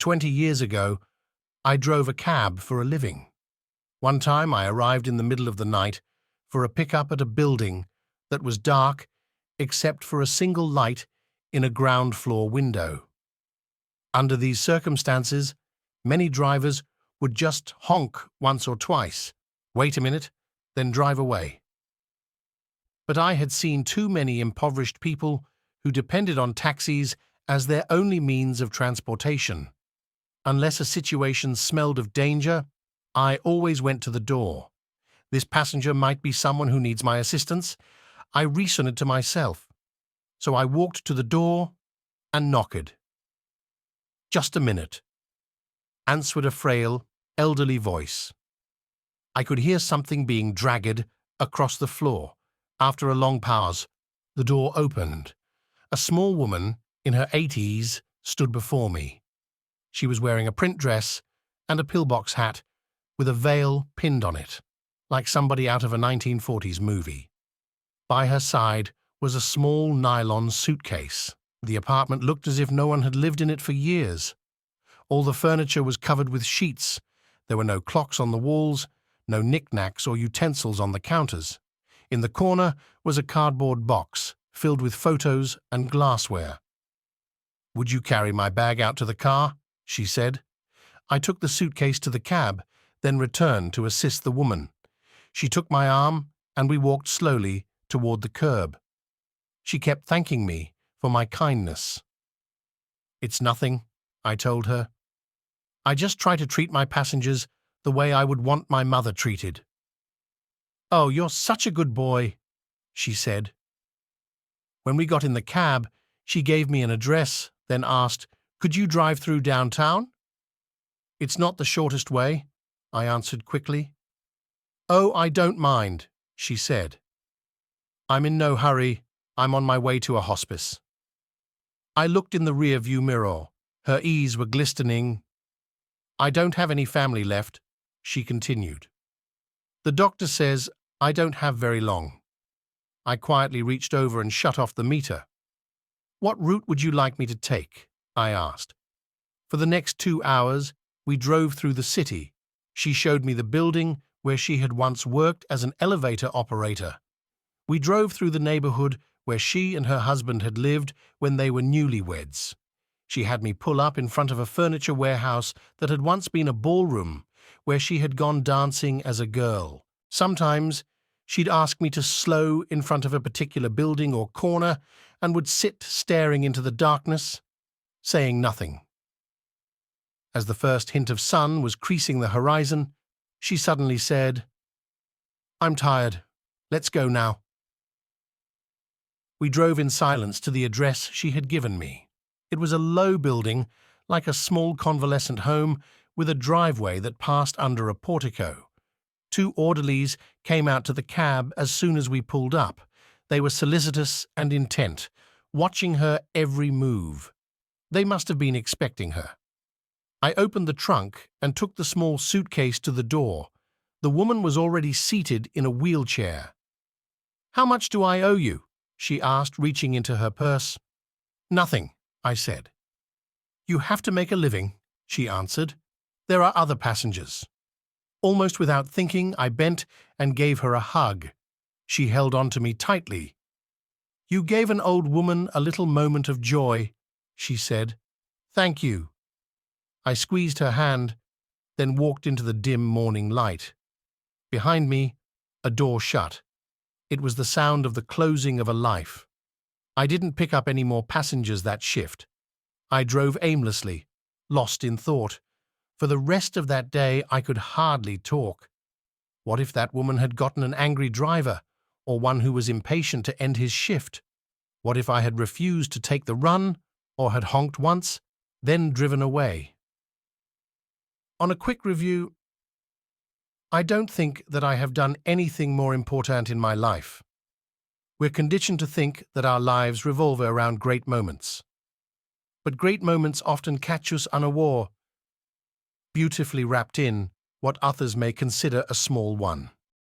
20 years ago, I drove a cab for a living. One time I arrived in the middle of the night for a pickup at a building that was dark except for a single light in a ground floor window. Under these circumstances, many drivers would just honk once or twice, wait a minute, then drive away. But I had seen too many impoverished people who depended on taxis as their only means of transportation. Unless a situation smelled of danger, I always went to the door. This passenger might be someone who needs my assistance, I reasoned to myself. So I walked to the door and knocked. "Just a minute," answered a frail, elderly voice. I could hear something being dragged across the floor. After a long pause, the door opened. A small woman in her 80s stood before me. She was wearing a print dress and a pillbox hat with a veil pinned on it, like somebody out of a 1940s movie. By her side was a small nylon suitcase. The apartment looked as if no one had lived in it for years. All the furniture was covered with sheets. There were no clocks on the walls, no knickknacks or utensils on the counters. In the corner was a cardboard box filled with photos and glassware. "Would you carry my bag out to the car?" she said. I took the suitcase to the cab, then returned to assist the woman. She took my arm, and we walked slowly toward the curb. She kept thanking me for my kindness. "It's nothing," I told her. "I just try to treat my passengers the way I would want my mother treated." "Oh, you're such a good boy," she said. When we got in the cab, she gave me an address, then asked, "Could you drive through downtown?" "It's not the shortest way," I answered quickly. "Oh, I don't mind," she said. "I'm in no hurry. I'm on my way to a hospice." I looked in the rear-view mirror. Her eyes were glistening. "I don't have any family left," she continued. "The doctor says I don't have very long." I quietly reached over and shut off the meter. "What route would you like me to take?" I asked. For the next 2 hours, we drove through the city. She showed me the building where she had once worked as an elevator operator. We drove through the neighborhood where she and her husband had lived when they were newlyweds. She had me pull up in front of a furniture warehouse that had once been a ballroom, where she had gone dancing as a girl. Sometimes she'd ask me to slow in front of a particular building or corner and would sit staring into the darkness, saying nothing. As the first hint of sun was creasing the horizon, she suddenly said, "I'm tired. Let's go now." We drove in silence to the address she had given me. It was a low building, like a small convalescent home, with a driveway that passed under a portico. 2 orderlies came out to the cab as soon as we pulled up. They were solicitous and intent, watching her every move. They must have been expecting her. I opened the trunk and took the small suitcase to the door. The woman was already seated in a wheelchair. "How much do I owe you?" she asked, reaching into her purse. "Nothing," I said. "You have to make a living," she answered. "There are other passengers." Almost without thinking, I bent and gave her a hug. She held on to me tightly. "You gave an old woman a little moment of joy," she said. "Thank you." I squeezed her hand, then walked into the dim morning light. Behind me, a door shut. It was the sound of the closing of a life. I didn't pick up any more passengers that shift. I drove aimlessly, lost in thought. For the rest of that day, I could hardly talk. What if that woman had gotten an angry driver, or one who was impatient to end his shift? What if I had refused to take the run, or had honked once, then driven away? On a quick review, I don't think that I have done anything more important in my life. We're conditioned to think that our lives revolve around great moments. But great moments often catch us unaware, beautifully wrapped in what others may consider a small one.